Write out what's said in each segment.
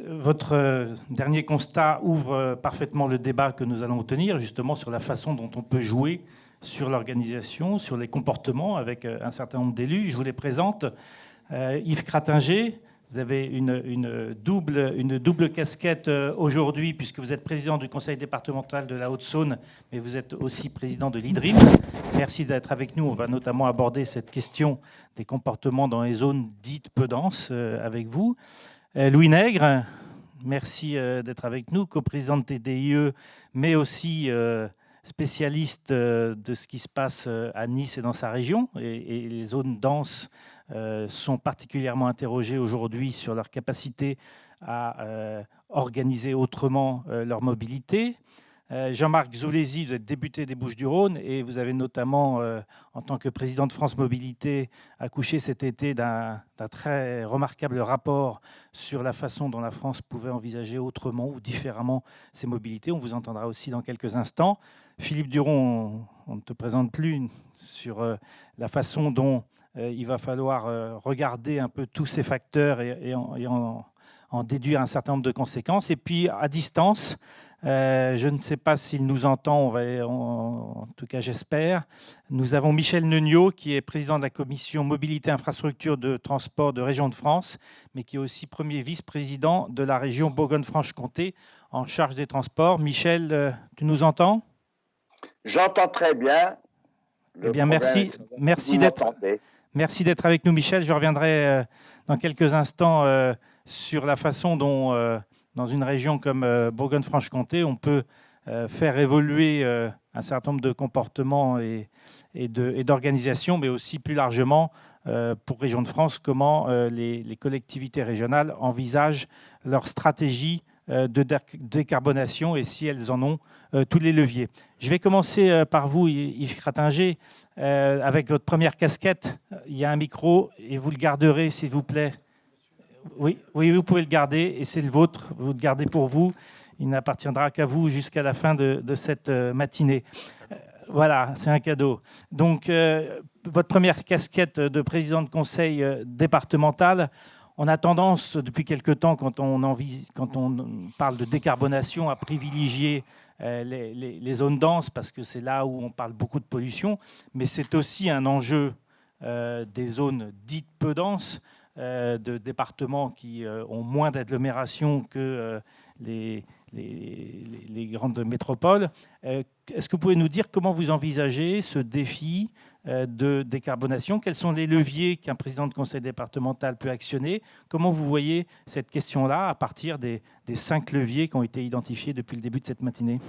Votre dernier constat ouvre parfaitement le débat que nous allons tenir, justement sur la façon dont on peut jouer sur l'organisation, sur les comportements avec un certain nombre d'élus. Je vous les présente. Yves Cratinger, vous avez une double casquette aujourd'hui, puisque vous êtes président du conseil départemental de la Haute-Saône, mais vous êtes aussi président de l'IDRIM. Merci d'être avec nous. On va notamment aborder cette question des comportements dans les zones dites peu denses avec vous. Louis Nègre, merci d'être avec nous, coprésident de TDIE, mais aussi spécialiste de ce qui se passe à Nice et dans sa région. Et les zones denses sont particulièrement interrogées aujourd'hui sur leur capacité à organiser autrement leur mobilité. Jean-Marc Zulesi, vous êtes député des Bouches-du-Rhône et vous avez notamment, en tant que président de France Mobilité, accouché cet été d'un très remarquable rapport sur la façon dont la France pouvait envisager autrement ou différemment ses mobilités. On vous entendra aussi dans quelques instants. Philippe Duron, on ne te présente plus, sur la façon dont il va falloir regarder un peu tous ces facteurs et en déduire un certain nombre de conséquences. Et puis, à distance, je ne sais pas s'il nous entend, en tout cas j'espère. Nous avons Michel Neugnot, qui est président de la commission Mobilité Infrastructure de Transport de Région de France, mais qui est aussi premier vice-président de la région Bourgogne-Franche-Comté en charge des transports. Michel, tu nous entends? J'entends très bien. Eh bien, merci d'être avec nous, Michel. Je reviendrai dans quelques instants sur la façon dont, dans une région comme Bourgogne-Franche-Comté, on peut faire évoluer un certain nombre de comportements et d'organisations, mais aussi plus largement, pour Région de France, comment les collectivités régionales envisagent leur stratégie de décarbonation et si elles en ont tous les leviers. Je vais commencer par vous, Yves Cratinger, avec votre première casquette. Il y a un micro et vous le garderez, s'il vous plaît. Oui, vous pouvez le garder et c'est le vôtre. Vous le gardez pour vous. Il n'appartiendra qu'à vous jusqu'à la fin de cette matinée. Voilà, c'est un cadeau. Donc, votre première casquette de président de conseil départemental, on a tendance, depuis quelque temps, quand on parle de décarbonation, à privilégier les zones denses, parce que c'est là où on parle beaucoup de pollution, mais c'est aussi un enjeu des zones dites peu denses, de départements qui ont moins d'agglomération que les grandes métropoles. Est-ce que vous pouvez nous dire comment vous envisagez ce défi de décarbonation? Quels sont les leviers qu'un président de conseil départemental peut actionner? Comment vous voyez cette question-là à partir des 5 leviers qui ont été identifiés depuis le début de cette matinée?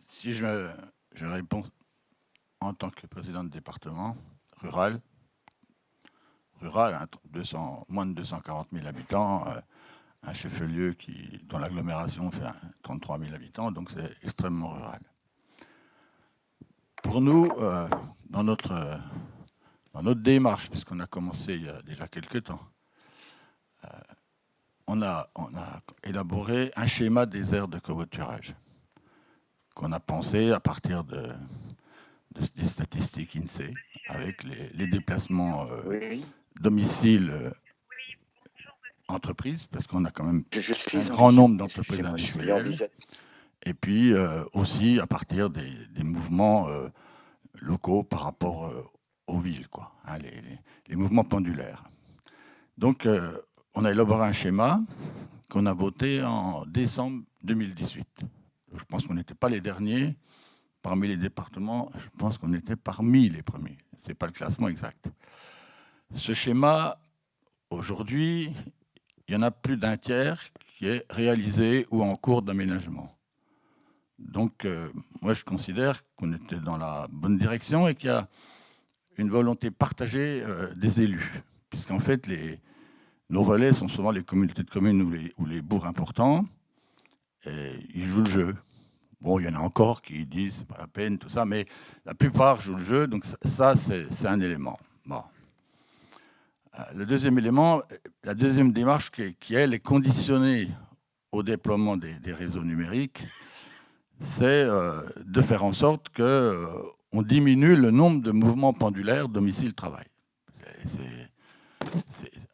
Si je réponds en tant que président de département rural, moins de 240 000 habitants, un chef-lieu dont l'agglomération fait 33 000 habitants, donc c'est extrêmement rural. Pour nous, dans notre démarche, puisqu'on a commencé il y a déjà quelques temps, on a élaboré un schéma des aires de covoiturage qu'on a pensé à partir des statistiques INSEE, avec les déplacements domicile entreprise, parce qu'on a quand même un grand nombre d'entreprises industrielles, et puis aussi à partir des mouvements locaux par rapport aux villes, quoi, hein, les mouvements pendulaires. Donc, on a élaboré un schéma qu'on a voté en décembre 2018. Je pense qu'on n'était pas les derniers. Parmi les départements, je pense qu'on était parmi les premiers. Ce n'est pas le classement exact. Ce schéma, aujourd'hui, il y en a plus d'un tiers qui est réalisé ou en cours d'aménagement. Donc, moi, je considère qu'on était dans la bonne direction et qu'il y a une volonté partagée des élus. Puisqu'en fait, nos relais sont souvent les communautés de communes ou les bourgs importants. Et ils jouent le jeu. Bon, il y en a encore qui disent c'est pas la peine, tout ça, mais la plupart jouent le jeu. Donc, ça, c'est un élément. Bon. Le deuxième élément, la deuxième démarche qui elle, est conditionnée au déploiement des réseaux numériques, c'est de faire en sorte qu'on diminue le nombre de mouvements pendulaires domicile-travail.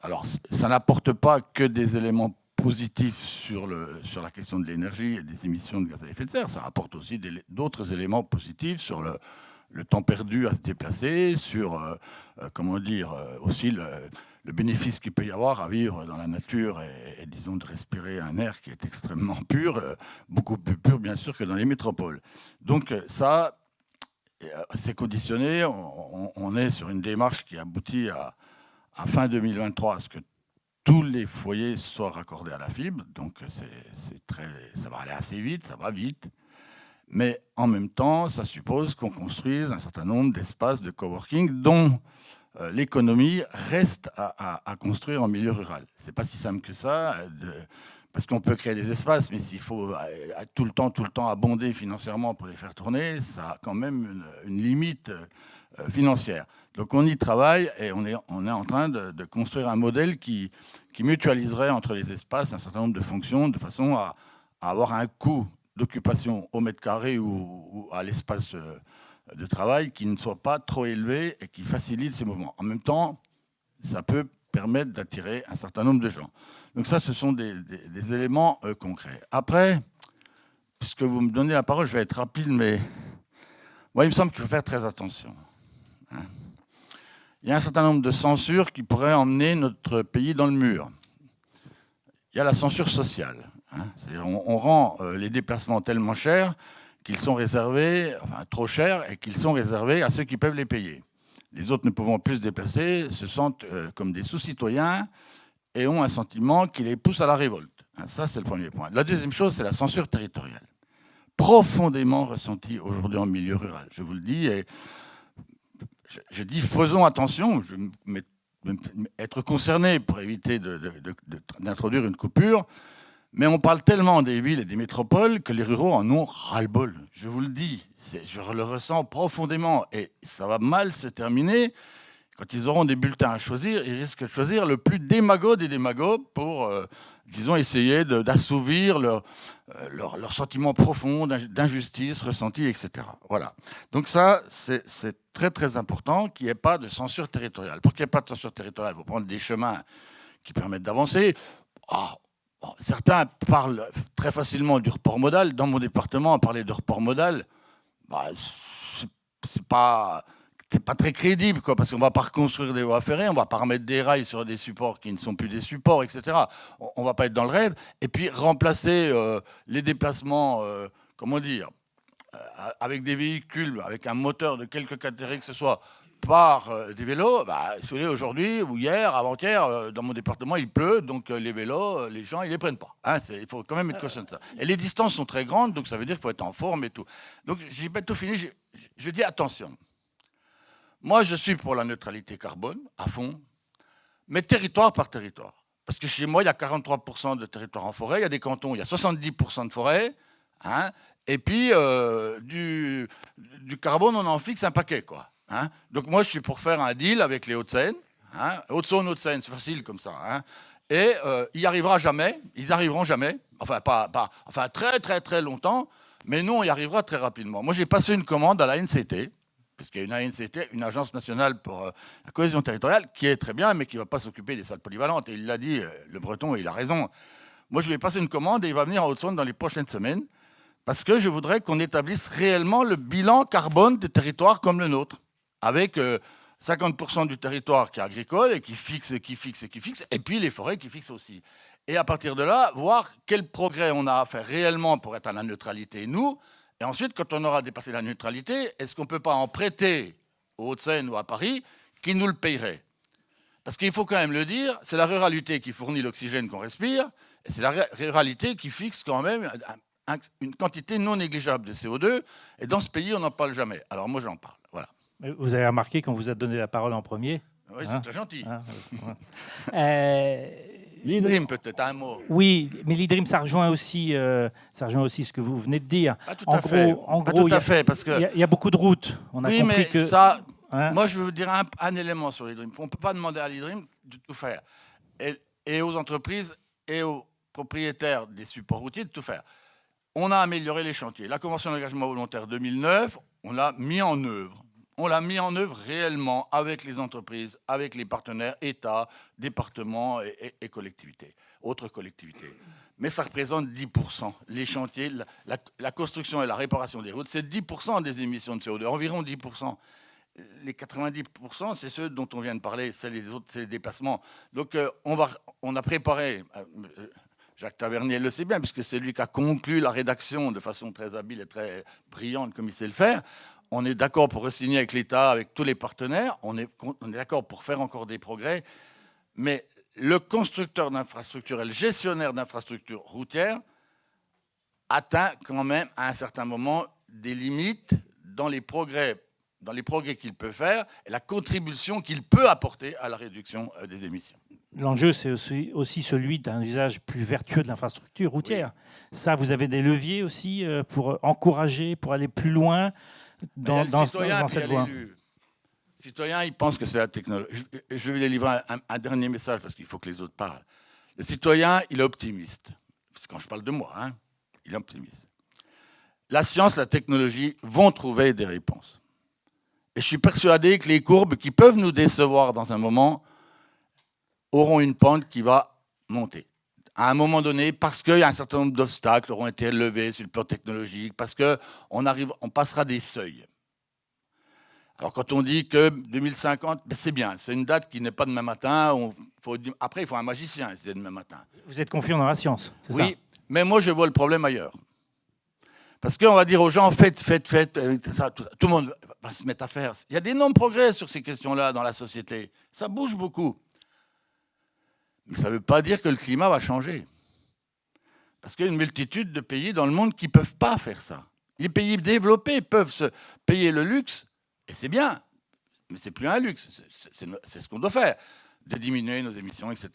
alors, ça n'apporte pas que des éléments positifs sur la question de l'énergie et des émissions de gaz à effet de serre, ça apporte aussi d'autres éléments positifs sur le temps perdu à se déplacer, sur, comment dire, aussi le bénéfice qu'il peut y avoir à vivre dans la nature et disons, de respirer un air qui est extrêmement pur, beaucoup plus pur, bien sûr, que dans les métropoles. Donc, ça, c'est conditionné. On est sur une démarche qui aboutit à fin 2023 à ce que tous les foyers soient raccordés à la fibre. Donc, ça va aller assez vite, ça va vite. Mais en même temps, ça suppose qu'on construise un certain nombre d'espaces de coworking dont l'économie reste à construire en milieu rural. Ce n'est pas si simple que ça, parce qu'on peut créer des espaces, mais s'il faut tout le temps abonder financièrement pour les faire tourner, ça a quand même une limite financière. Donc on y travaille et on est en train de construire un modèle qui mutualiserait entre les espaces un certain nombre de fonctions de façon à avoir un coût d'occupation au mètre carré ou à l'espace de travail qui ne soit pas trop élevé et qui facilite ces mouvements. En même temps, ça peut permettre d'attirer un certain nombre de gens. Donc ça, ce sont des éléments concrets. Après, puisque vous me donnez la parole, je vais être rapide, mais moi, il me semble qu'il faut faire très attention. Il y a un certain nombre de censures qui pourraient emmener notre pays dans le mur. Il y a la censure sociale. C'est-à-dire on rend les déplacements tellement chers qu'ils sont réservés, enfin trop chers, et qu'ils sont réservés à ceux qui peuvent les payer. Les autres ne pouvant plus se déplacer se sentent comme des sous-citoyens et ont un sentiment qui les pousse à la révolte. Ça, c'est le premier point. La deuxième chose, c'est la censure territoriale. Profondément ressentie aujourd'hui en milieu rural. Je vous le dis, et je dis faisons attention, être concerné pour éviter d'introduire une coupure. Mais on parle tellement des villes et des métropoles que les ruraux en ont ras-le-bol. Je vous le dis, je le ressens profondément. Et ça va mal se terminer. Quand ils auront des bulletins à choisir, ils risquent de choisir le plus démago des démagos pour, disons, essayer d'assouvir leur sentiment profond d'injustice ressentie, etc. Voilà. Donc ça, c'est très, très important qu'il n'y ait pas de censure territoriale. Pour qu'il n'y ait pas de censure territoriale, il faut prendre des chemins qui permettent d'avancer. Certains parlent très facilement du report modal. Dans mon département, parler de report modal, c'est pas très crédible, quoi, parce qu'on ne va pas reconstruire des voies ferrées, on ne va pas remettre des rails sur des supports qui ne sont plus des supports, etc. On ne va pas être dans le rêve. Et puis remplacer les déplacements, comment dire, avec des véhicules, avec un moteur de quelque catégorie que ce soit, par des vélos, si vous voulez, aujourd'hui ou hier, avant-hier, dans mon département, il pleut, donc les vélos, les gens, ils ne les prennent pas. Il faut quand même être conscient de ça. Et les distances sont très grandes, donc ça veut dire qu'il faut être en forme et tout. Donc, je n'ai pas tout fini, je dis attention. Moi, je suis pour la neutralité carbone, à fond, mais territoire par territoire. Parce que chez moi, il y a 43% de territoire en forêt, il y a des cantons où il y a 70% de forêt, et puis du carbone, on en fixe un paquet, quoi. Donc moi, je suis pour faire un deal avec les Hauts-de-Seine. Haute-Saône, Hauts-de-Seine, c'est facile comme ça. Et ils n'y arriveront jamais. Enfin, très, très, très longtemps. Mais nous, on y arrivera très rapidement. Moi, j'ai passé une commande à la NCT, puisqu'il y a une ANCT, une Agence nationale pour la cohésion territoriale, qui est très bien, mais qui ne va pas s'occuper des salles polyvalentes. Et il l'a dit, le Breton, et il a raison. Moi, je lui ai passé une commande et il va venir en Haute-Saône dans les prochaines semaines, parce que je voudrais qu'on établisse réellement le bilan carbone des territoires comme le nôtre, avec 50% du territoire qui est agricole et qui fixe, et puis les forêts qui fixent aussi. Et à partir de là, voir quel progrès on a à faire réellement pour être à la neutralité, nous. Et ensuite, quand on aura dépassé la neutralité, est-ce qu'on ne peut pas en prêter aux Hauts-de-Seine ou à Paris qui nous le payerait? Parce qu'il faut quand même le dire, c'est la ruralité qui fournit l'oxygène qu'on respire, et c'est la ruralité qui fixe quand même une quantité non négligeable de CO2, et dans ce pays, on n'en parle jamais. Alors moi, j'en parle. Voilà. Vous avez remarqué qu'on vous a donné la parole en premier? Oui, c'est très gentil. L'e-Dream, peut-être, un mot. Oui, mais l'e-Dream, ça rejoint aussi ce que vous venez de dire. Pas tout à fait, parce que il y a beaucoup de routes. On a oui, compris mais que ça, moi, je veux vous dire un élément sur l'e-Dream. On ne peut pas demander à l'e-Dream de tout faire, et aux entreprises et aux propriétaires des supports routiers de tout faire. On a amélioré les chantiers. La Convention d'engagement volontaire 2009, on l'a mis en œuvre. On l'a mis en œuvre réellement avec les entreprises, avec les partenaires, État, départements et collectivités, autres collectivités. Mais ça représente 10%. Les chantiers, la construction et la réparation des routes, c'est 10% des émissions de CO2, environ 10%. Les 90%, c'est ceux dont on vient de parler, c'est les autres, c'est les déplacements. Donc on a préparé, Jacques Tavernier le sait bien, puisque c'est lui qui a conclu la rédaction de façon très habile et très brillante comme il sait le faire. On est d'accord pour signer avec l'État, avec tous les partenaires, on est d'accord pour faire encore des progrès, mais le constructeur d'infrastructures et le gestionnaire d'infrastructures routières atteint quand même à un certain moment des limites dans les progrès qu'il peut faire et la contribution qu'il peut apporter à la réduction des émissions. L'enjeu, c'est aussi celui d'un usage plus vertueux de l'infrastructure routière. Oui. Ça, vous avez des leviers aussi pour encourager, pour aller plus loin dans cette voie. Le citoyen, il pense que c'est la technologie. Je vais lui livrer un dernier message parce qu'il faut que les autres parlent. Le citoyen, il est optimiste. Parce que quand je parle de moi, hein, il est optimiste. La science, la technologie vont trouver des réponses. Et je suis persuadé que les courbes qui peuvent nous décevoir dans un moment auront une pente qui va monter. À un moment donné, parce qu'il y a un certain nombre d'obstacles auront été levés sur le plan technologique, parce qu'on passera des seuils. Alors quand on dit que 2050, ben c'est bien, c'est une date qui n'est pas demain matin. Après, il faut un magicien, c'est demain matin. Vous êtes confiant dans la science, c'est ça? Oui, mais moi je vois le problème ailleurs. Parce qu'on va dire aux gens, faites, ça, tout le monde va se mettre à faire. Il y a d'énormes progrès sur ces questions-là dans la société. Ça bouge beaucoup. Mais ça ne veut pas dire que le climat va changer. Parce qu'il y a une multitude de pays dans le monde qui ne peuvent pas faire ça. Les pays développés peuvent se payer le luxe, et c'est bien, mais ce n'est plus un luxe, c'est ce qu'on doit faire, de diminuer nos émissions, etc.,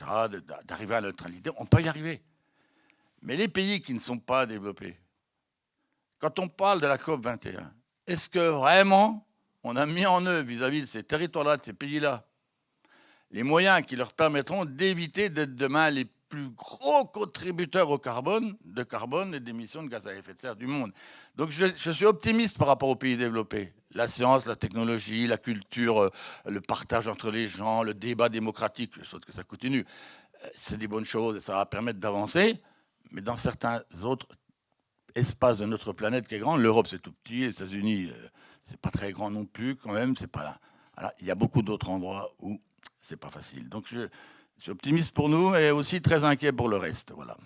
d'arriver à la neutralité, on peut y arriver. Mais les pays qui ne sont pas développés, quand on parle de la COP21, est-ce que vraiment on a mis en œuvre vis-à-vis de ces territoires-là, de ces pays-là, les moyens qui leur permettront d'éviter d'être demain les plus gros contributeurs au carbone et d'émissions de gaz à effet de serre du monde. Donc je suis optimiste par rapport aux pays développés. La science, la technologie, la culture, le partage entre les gens, le débat démocratique, je souhaite que ça continue. C'est des bonnes choses et ça va permettre d'avancer. Mais dans certains autres espaces de notre planète qui est grand, l'Europe c'est tout petit, les États-Unis c'est pas très grand non plus quand même, c'est pas là. Alors, il y a beaucoup d'autres endroits où c'est pas facile. Donc je suis optimiste pour nous et aussi très inquiet pour le reste. Voilà.